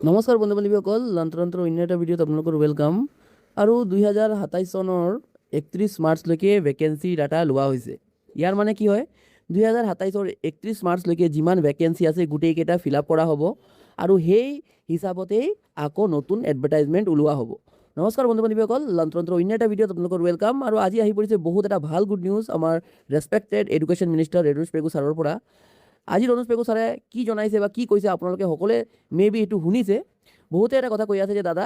নমস্কাৰ বন্ধু বান্ধৱীসকল, যন্ত্ৰ অন্য এটা ভিডিঅ'ত আপোনালোকৰ ৱেলকাম। আৰু 2027 চনৰ 31 মাৰ্চলৈকে ভেকেঞ্চি ডাটা লোৱা হৈছে। ইয়াৰ মানে কি হয়, 2027ৰ 31 মাৰ্চলৈকে যিমান ভেকেঞ্চি আছে গোটেইকেইটা ফিল আপ কৰা হ'ব আৰু সেই হিচাপতেই আকৌ নতুন এডভাৰটাইজমেণ্ট ওলোৱা হ'ব। নমস্কাৰ বন্ধু বান্ধৱীসকল, যন্ত্ৰ অন্য এটা ভিডিঅ'ত আপোনালোকৰ ৱেলকাম। আৰু আজি আহি পৰিছে বহুত এটা ভাল গুড নিউজ আমাৰ respected education minister Ranoj Pegu ছাৰৰ পৰা। আজি ৰণোজ পেগু ছাৰে কি জনাইছে বা কি কৈছে আপোনালোকে সকলোৱে মেবি এইটো শুনিছে। বহুতে এটা কথা কৈ আছে যে দাদা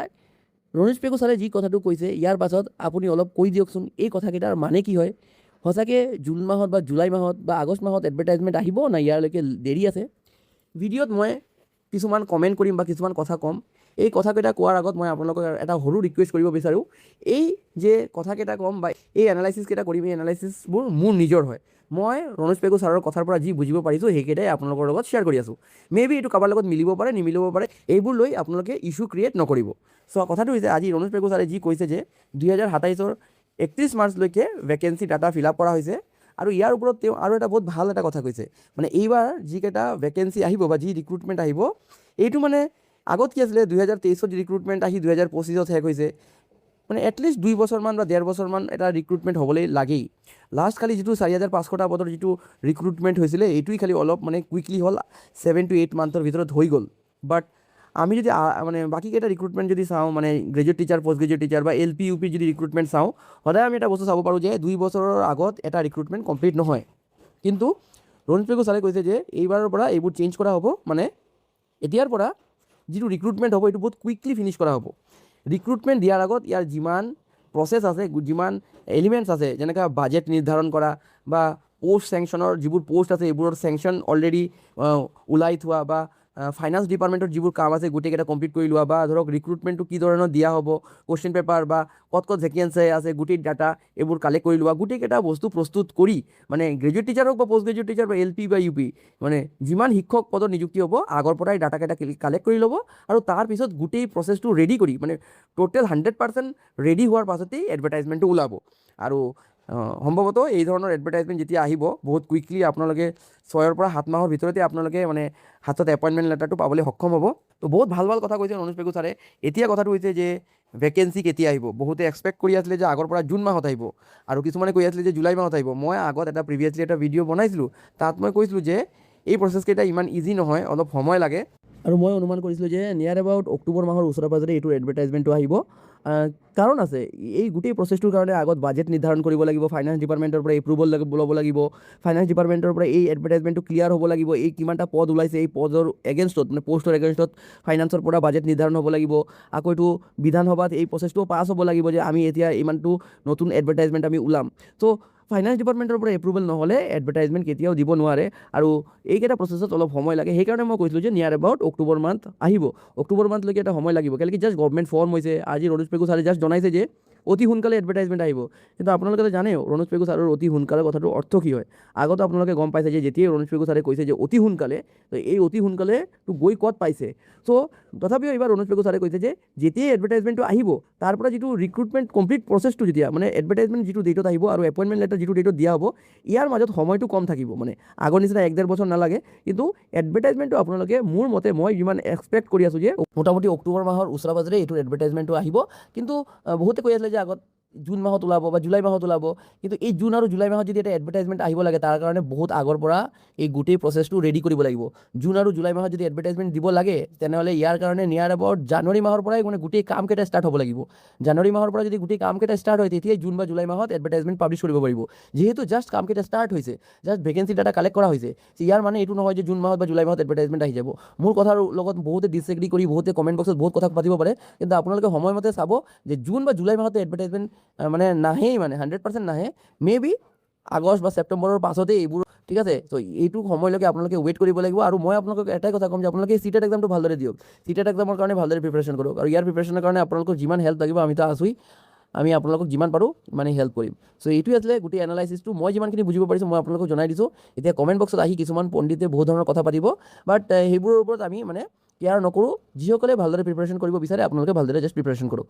ৰণোজ পেগু ছাৰে যি কথাটো কৈছে ইয়াৰ পাছত আপুনি অলপ কৈ দিয়কচোন, এই কথাকেইটাৰ মানে কি হয়। সঁচাকৈ জুন মাহত বা জুলাই মাহত বা আগষ্ট মাহত এডভাৰটাইজমেণ্ট আহিব না ইয়াৰলৈকে দেৰি আছে। ভিডিঅ'ত মই কিছুমান কমেণ্ট কৰিম বা কিছুমান কথা ক'ম। এই কথাকেইটা কোৱাৰ আগত মই আপোনালোকক এটা সৰু ৰিকুৱেষ্ট কৰিব বিচাৰোঁ। এই যে কথাকেইটা ক'ম বা এই এনালাইচিছকেইটা কৰিম, এই এনালাইচিছবোৰ মোৰ নিজৰ হয়। মই ৰণোজ পেগু ছাৰৰ কথাৰ পৰা যি বুজিব পাৰিছোঁ সেইকেইটাই আপোনালোকৰ লগত শ্বেয়াৰ কৰি আছোঁ। মেবি এইটো কাৰোবাৰ লগত মিলিব পাৰে, নিমিলিব পাৰে, এইবোৰ লৈ আপোনালোকে ইছ্যু ক্ৰিয়েট নকৰিব। চ' কথাটো হৈছে আজি ৰণোজ পেগু ছাৰে যি কৈছে যে 2027ৰ 31 মাৰ্চলৈকে ভেকেঞ্চি ডাটা ফিল আপ কৰা হৈছে। আৰু ইয়াৰ ওপৰত তেওঁ আৰু এটা বহুত ভাল এটা কথা কৈছে, মানে এইবাৰ যিকেইটা ভেকেঞ্চি আহিব বা যি ৰিক্ৰুটমেণ্ট আহিব, এইটো মানে আগত কি আছিলে 2023ত ৰিক্ৰুটমেণ্ট আহি 2025ত শেষ হৈছে। মানে এটলিষ্ট 2 বছৰমান বা 1.5 বছৰমান এটা ৰিক্ৰুটমেণ্ট হ'বলৈ লাগেই। লাষ্ট খালি যিটো 4,500টা পদৰ যিটো ৰিক্ৰুটমেণ্ট হৈছিলে এইটোৱেই খালি অলপ মানে কুইকলি হ'ল, 7 to 8 মান্থৰ ভিতৰত হৈ গ'ল। বাট আমি যদি মানে বাকীকেইটা ৰিক্ৰুটমেণ্ট যদি চাওঁ, মানে graduate teacher, post graduate teacher বা LP UP যদি ৰিক্ৰুটমেণ্ট চাওঁ, সদায় আমি এটা বস্তু চাব পাৰোঁ যে 2 বছৰৰ আগত এটা ৰিক্ৰুটমেণ্ট কমপ্লিট নহয়। কিন্তু ৰণোজ পেগু ছাৰে কৈছে যে এইবাৰৰ পৰা এইবোৰ চেঞ্জ কৰা হ'ব, মানে এতিয়াৰ পৰা যিটো ৰিক্ৰুটমেণ্ট হ'ব এইটো বহুত কুইকলি ফিনিছ কৰা হ'ব। ৰিক্ৰুটমেণ্ট দিয়াৰ আগত ইয়াৰ যিমান প্ৰচেছ আছে, যিমান এলিমেণ্টছ আছে, যেনেকৈ বাজেট নিৰ্ধাৰণ কৰা বা পোষ্ট চেংচনৰ যিবোৰ পোষ্ট আছে এইবোৰৰ চেংচন অলৰেডি ওলাই থোৱা বা ফাইনেন্স ডিপাৰ্টমেণ্টৰ যিবোৰ কাম আছে গোটেইকেইটা কমপ্লিট কৰি লোৱা, বা ধৰক ৰিক্ৰুটমেণ্টটো কি ধৰণৰ দিয়া হ'ব, কুৱেশ্যন পেপাৰ বা ক'ত ভেকেঞ্চি আছে গোটেই ডাটা এইবোৰ কালেক্ট কৰি লোৱা, গোটেইকেইটা বস্তু প্ৰস্তুত কৰি মানে গ্ৰেজুৱেট টিচাৰ হওক বা পষ্ট গ্ৰেজুৱেট টিচাৰ বা LP বা UP, মানে যিমান শিক্ষক পদত নিযুক্তি হ'ব আগৰ পৰাই ডাটাকেইটা কালেক্ট কৰি ল'ব। আৰু তাৰপিছত গোটেই প্ৰচেছটো ৰেডি কৰি মানে টোটেল 100% ৰেডি হোৱাৰ পাছতেই এডভাৰটাইজমেণ্টটো ওলাব। আৰু সম্ভৱতঃ এই ধৰণৰ এডভাৰটাইজমেণ্ট যেতিয়া আহিব বহুত কুইকলি আপোনালোকে 6 পৰা 7 মাহৰ ভিতৰতে আপোনালোকে মানে হাতত এপইণ্টমেণ্ট লেটাৰটো পাবলৈ সক্ষম হ'ব। তো বহুত ভাল ভাল কথা কৈছে ৰণোজ পেগু ছাৰে। এতিয়া কথাটো হৈছে যে ভেকেঞ্চি কেতিয়া আহিব। বহুতে এক্সপেক্ট কৰি আছিলে যে আগৰ পৰা জুন মাহত আহিব, আৰু কিছুমানে কৈ আছিলে যে জুলাই মাহত আহিব। মই আগত এটা প্ৰিভিয়াছলি এটা ভিডিঅ' বনাইছিলোঁ, তাত মই কৈছিলোঁ যে এই প্ৰচেছকেইটা ইমান ইজি নহয়, অলপ সময় লাগে। আৰু মই অনুমান কৰিছিলোঁ যে নিয়াৰ এবাউট অক্টোবৰ মাহৰ ওচৰে পাজৰে এইটোৰ এডভাৰটাইজমেণ্টটো আহিব। কাৰণ আছে, এই গোটেই প্ৰচেছটোৰ কাৰণে আগত বাজেট নিৰ্ধাৰণ কৰিব লাগিব, ফাইনেন্স ডিপাৰ্টমেণ্টৰ পৰা এপ্ৰুভেল ল'ব লাগিব, ফাইনেন্স ডিপাৰ্টমেণ্টৰ পৰা এই এডভাৰটাইজমেণ্টটো ক্লিয়াৰ হ'ব লাগিব, এই কিমানটা পদ ওলাইছে এই পদৰ এগেইনষ্টত মানে পোষ্টৰ এগেইনষ্টত ফাইনেন্সৰ পৰা বাজেট নিৰ্ধাৰণ হ'ব লাগিব। আকৌ এইটো বিধানসভাত এই প্ৰচেছটো পাছ হ'ব লাগিব যে আমি এতিয়া ইমানটো নতুন এডভাৰটাইজমেণ্ট আমি ওলাম। চ' ফাইনেন্স ডিপাৰ্টমেণ্টৰ পৰা এপ্ৰুভেল নহ'লে এডভাৰটাইজমেণ্ট কেতিয়াও দিব নোৱাৰে, আৰু এইকেইটা প্ৰচেছত অলপ সময় লাগে। সেইকাৰণে মই কৈছিলোঁ যে নিয়াৰ এবাউট অক্টোবৰ মান্থ আহিব। অক্টোবৰ মান্থলৈকে এটা সময় লাগিব, কেলৈ জাষ্ট গভৰ্ণমেণ্ট ফৰ্ম হৈছে। আজি ৰণোজ পেগু ছাৰে জাষ্ট জনাইছে যে অতি সোনকালে এডভাৰটাইজমেণ্ট আহিব। কিন্তু আপোনালোকে জানেও ৰণোজ পেগু ছাৰৰ অতি সোনকালে কথাটোৰ অৰ্থ কি হয়। আগতে আপোনালোকে গম পাইছে যে যেতিয়াই ৰণোজ পেগু ছাৰে কৈছে যে অতি সোনকালে, তো এই অতি সোনকালেটো গৈ ক'ত পাইছে। চ' তথাপিও এইবাৰ ৰণোজ পেগু ছাৰে কৈছে যে যেতিয়াই এডভাৰটাইজমেণ্টটো আহিব তাৰ পৰা যিটো ৰিক্ৰুটমেণ্ট কমপ্লিট প্ৰচেছটো যেতিয়া মানে এডভাৰটাইজমেণ্ট যিটো ডেটত আহিব আৰু এপইণ্টমেণ্ট লেটাৰ যিটো ডেটত দিয়া হ'ব, ইয়াৰ মাজত সময়টো কম থাকিব। মানে আগৰ নিচিনা 1-1.5 বছৰ নালাগে। কিন্তু এডভাৰটাইজমেণ্টটো আপোনালোকে মোৰ মতে মই যিমান এক্সপেক্ট কৰি আছোঁ যে মোটামুটি অক্টোবৰ মাহৰ ওচৰে পাজৰে এইটোৰ এডভাৰটাইজমেণ্টটো আহিব। কিন্তু বহুতে কৈ আছিলে যে আগত জুন মাহত ওলাব বা জুলাই মাহত ওলাব। কিন্তু এই জুন আৰু জুলাই মাহত যদি এটা এডভাৰটাইজমেণ্ট আহিব লাগে, তাৰ কাৰণে বহুত আগৰ পৰা এই গোটেই প্ৰচেছটো ৰেডি কৰিব লাগিব। জুন আৰু জুলাই মাহত যদি এডভাৰটাইজমেণ্ট দিব লাগে, তেনেহ'লে ইয়াৰ কাৰণে নিয়াৰ এবাউট জানুৱাৰী মাহৰ পৰাই মানে গোটেই কামকেইটা ষ্টাৰ্ট হ'ব লাগিব। জানুৱাৰী মাহৰ পৰা যদি গোটেই কামকেইটা ষ্টাৰ্ট হয়, তেতিয়াই জুন বা জুলাই মাহত এডভাৰটাইজমেণ্ট পাব্লিছ কৰিব পাৰিব। যিহেতু জাষ্ট কামকেইটা ষ্টাৰ্ট হৈছে, জাষ্ট ভেকেঞ্চি ডাটা কালেক্ট কৰা হৈছে, ইয়াৰ মানে এইটো নহয় যে জুন মাহত বা জুলাই মাহত এডভাৰটাইজমেণ্ট আহি যাব। মোৰ কথাৰ লগত বহুতে ডিছএগ্ৰী কৰি বহুতে কমেণ্ট বক্সত বহুত কথা পাতিব পাৰে, কিন্তু আপোনালোকে সময়মতে চাব যে জুন বা জুলাই মাহতে এডভাৰটাইজমেণ্ট মানে নাহেই, মানে 100% নাহে। মেবি আগষ্ট বা ছেপ্টেম্বৰৰ পাছতে এইবোৰ, ঠিক আছে। ত' এইটো সময়লৈকে আপোনালোকে ৱেইট কৰিব লাগিব। আৰু মই আপোনালোকক এটাই কথা ক'ম যে আপোনালোকে চিটেট এক্সামটো ভালদৰে দিয়ক। চিটেট এক্সামৰ কাৰণে ভালদৰে প্ৰিপাৰেশ্যন কৰক, আৰু ইয়াৰ প্ৰিপাৰেশ্যনৰ কাৰণে আপোনালোকৰ যিমান হেল্প লাগিব আমিতো আছোঁই, আমি আপোনালোকক যিমান পাৰোঁ ইমানেই হেল্প কৰিম। চ' এইটোৱে আছিলে গোটেই এনালাইচিছটো। মই যিমানখিনি বুজিব পাৰিছোঁ মই আপোনালোকক জনাই দিছোঁ। এতিয়া কমেণ্ট বক্সত আহি কিছুমান পণ্ডিতে বহুত ধৰণৰ কথা পাতিব, বাট সেইবোৰৰ ওপৰত আমি মানে কেয়াৰ নকৰোঁ। যিসকলে ভালদৰে প্ৰিপাৰেশ্যন কৰিব বিচাৰে আপোনালোকে ভালদৰে জাষ্ট প্ৰিপাৰেশ্যন কৰক।